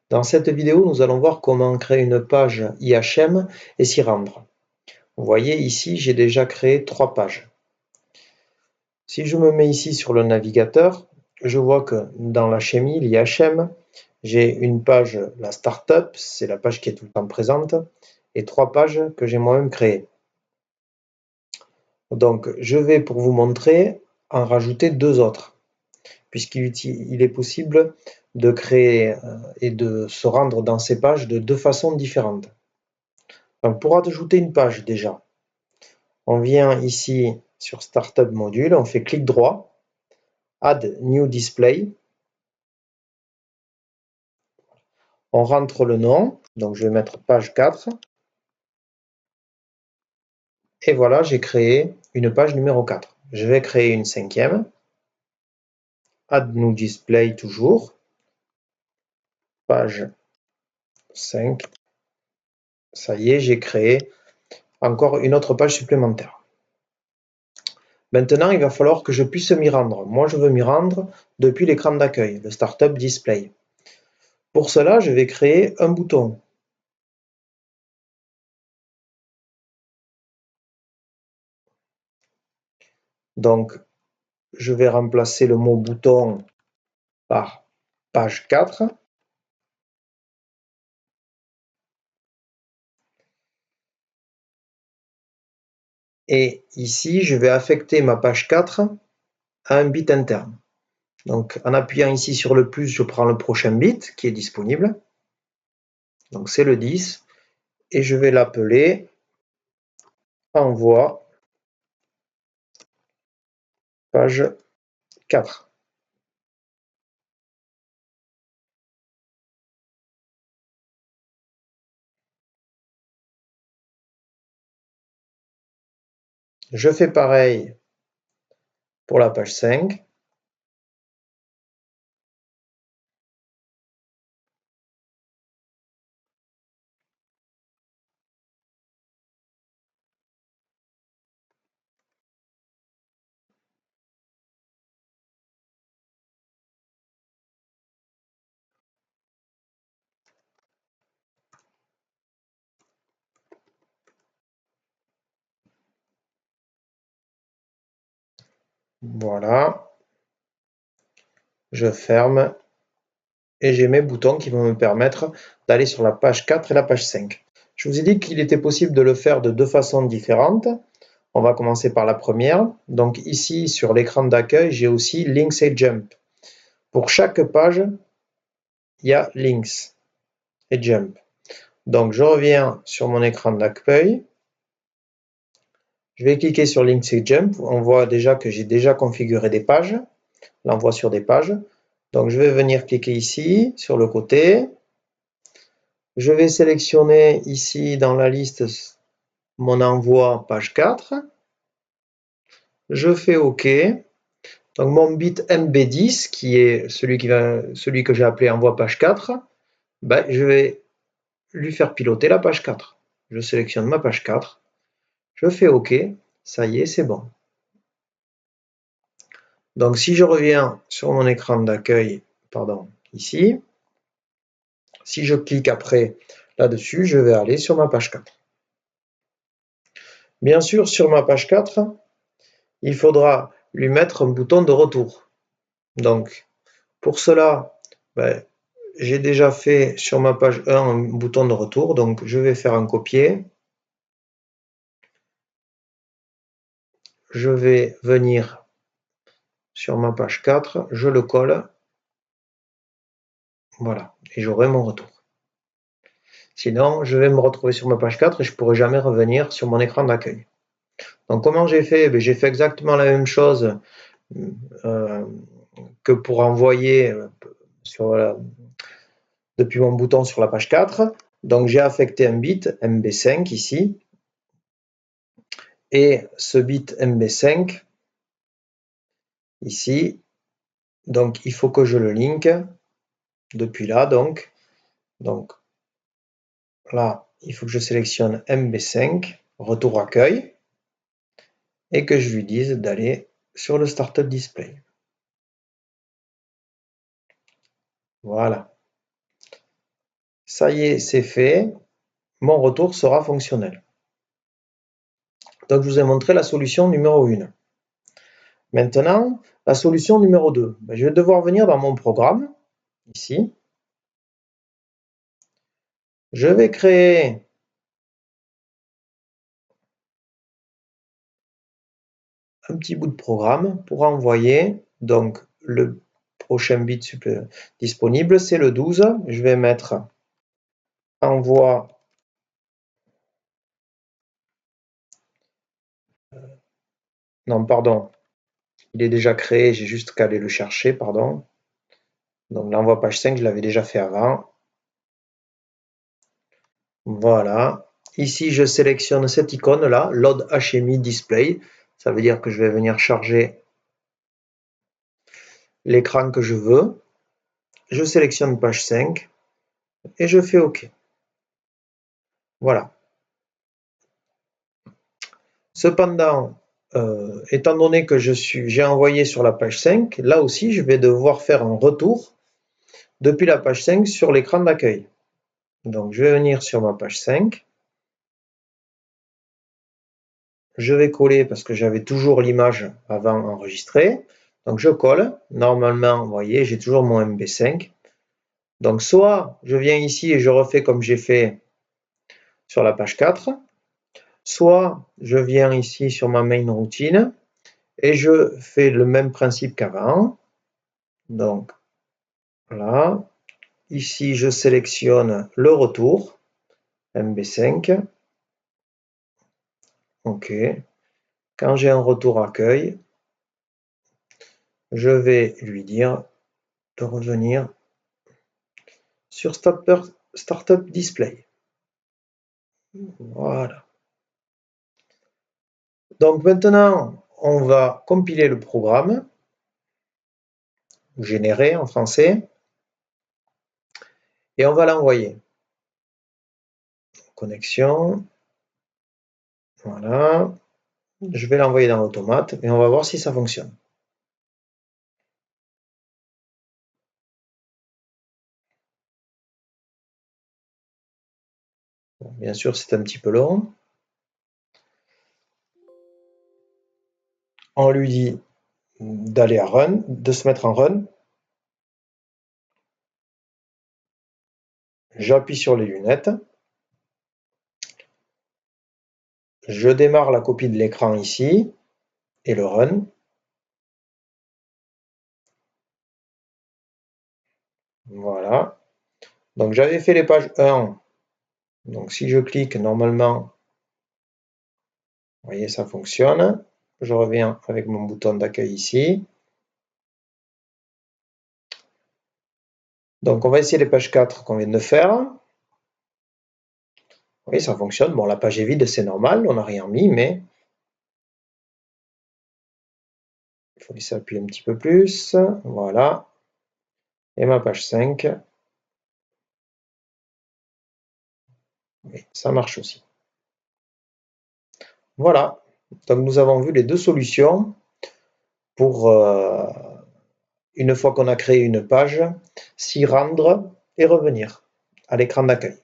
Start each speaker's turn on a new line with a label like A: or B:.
A: Dans cette vidéo, nous allons voir comment créer une page IHM et s'y rendre. Vous voyez ici, j'ai déjà créé 3 pages. Si je me mets ici sur le navigateur, je vois que dans la chimie, l'IHM, j'ai une page, la startup, c'est la page qui est tout le temps présente, et 3 pages que j'ai moi-même créées. Donc, je vais pour vous montrer en rajouter 2 autres, puisqu'il est possible de créer et de se rendre dans ces pages de 2 façons différentes. Donc, pour ajouter une page déjà, on vient ici sur Startup Module, on fait clic droit, Add New Display, on rentre le nom, donc je vais mettre page 4, et voilà, j'ai créé une page numéro 4. Je vais créer une 5e, Add New Display toujours, page 5, ça y est, j'ai créé encore une autre page supplémentaire. Maintenant, il va falloir que je puisse m'y rendre. Moi, je veux m'y rendre depuis l'écran d'accueil, le Startup Display. Pour cela, je vais créer un bouton. Donc, je vais remplacer le mot bouton par page 4. Et ici, je vais affecter ma page 4 à un bit interne. Donc, en appuyant ici sur le plus, je prends le prochain bit qui est disponible. Donc, c'est le 10. Et je vais l'appeler envoi page 4. Je fais pareil pour la page 5. Voilà. Je ferme. Et j'ai mes boutons qui vont me permettre d'aller sur la page 4 et la page 5. Je vous ai dit qu'il était possible de le faire de 2 façons différentes. On va commencer par la première. Donc ici, sur l'écran d'accueil, j'ai aussi Links et Jump. Pour chaque page, il y a Links et Jump. Donc je reviens sur mon écran d'accueil. Je vais cliquer sur Links et Jump. On voit déjà que j'ai déjà configuré des pages, l'envoi sur des pages. Donc je vais venir cliquer ici, sur le côté. Je vais sélectionner ici dans la liste mon envoi page 4. Je fais OK. Donc mon bit MB10, qui est celui que j'ai appelé envoi page 4, ben, je vais lui faire piloter la page 4. Je sélectionne ma page 4. Je fais OK. Ça y est, c'est bon. Donc si je reviens sur mon écran d'accueil, ici, si je clique après là-dessus, je vais aller sur ma page 4. Bien sûr, sur ma page 4, il faudra lui mettre un bouton de retour. Donc, pour cela, ben, j'ai déjà fait sur ma page 1 un bouton de retour, donc je vais faire un copier. Je vais venir sur ma page 4, je le colle, voilà, et j'aurai mon retour. Sinon, je vais me retrouver sur ma page 4 et je ne pourrai jamais revenir sur mon écran d'accueil. Donc comment j'ai fait? J'ai fait exactement la même chose que pour envoyer depuis mon bouton sur la page 4. Donc j'ai affecté un bit MB5 ici. Et ce bit MB5 ici, donc il faut que je le link depuis là. Donc là, il faut que je sélectionne MB5, retour accueil, et que je lui dise d'aller sur le Startup Display. Voilà. Ça y est, c'est fait. Mon retour sera fonctionnel. Donc, je vous ai montré la solution numéro 1. Maintenant, la solution numéro 2. Je vais devoir venir dans mon programme, ici. Je vais créer un petit bout de programme pour envoyer, donc le prochain bit disponible, c'est le 12. Je vais mettre envoi non, pardon, il est déjà créé, j'ai juste qu'à aller le chercher, pardon. Donc l'envoi page 5, je l'avais déjà fait avant. Voilà. Ici, je sélectionne cette icône-là, Load HMI Display. Ça veut dire que je vais venir charger l'écran que je veux. Je sélectionne page 5 et je fais OK. Voilà. Cependant, étant donné que j'ai envoyé sur la page 5, là aussi, je vais devoir faire un retour depuis la page 5 sur l'écran d'accueil. Donc, je vais venir sur ma page 5. Je vais coller parce que j'avais toujours l'image avant enregistrée. Donc, je colle. Normalement, vous voyez, j'ai toujours mon MB5. Donc, soit je viens ici et je refais comme j'ai fait sur la page 4, soit je viens ici sur ma main routine et je fais le même principe qu'avant. Donc, là, ici, je sélectionne le retour, MB5. OK. Quand j'ai un retour accueil, je vais lui dire de revenir sur Startup Display. Voilà. Donc maintenant, on va compiler le programme, générer en français, et on va l'envoyer. Connexion. Voilà. Je vais l'envoyer dans l'automate et on va voir si ça fonctionne. Bon, bien sûr, c'est un petit peu long. On lui dit d'aller à Run, de se mettre en Run. J'appuie sur les lunettes. Je démarre la copie de l'écran ici et le Run. Voilà. Donc j'avais fait les pages 1. Donc si je clique, normalement, vous voyez, ça fonctionne. Je reviens avec mon bouton d'accueil ici. Donc on va essayer les pages 4 qu'on vient de faire. Oui, ça fonctionne. Bon, la page est vide, c'est normal, on n'a rien mis, mais il faut laisser appuyer un petit peu plus. Voilà. Et ma page 5. Oui, ça marche aussi. Voilà. Donc nous avons vu les deux solutions pour, une fois qu'on a créé une page, s'y rendre et revenir à l'écran d'accueil.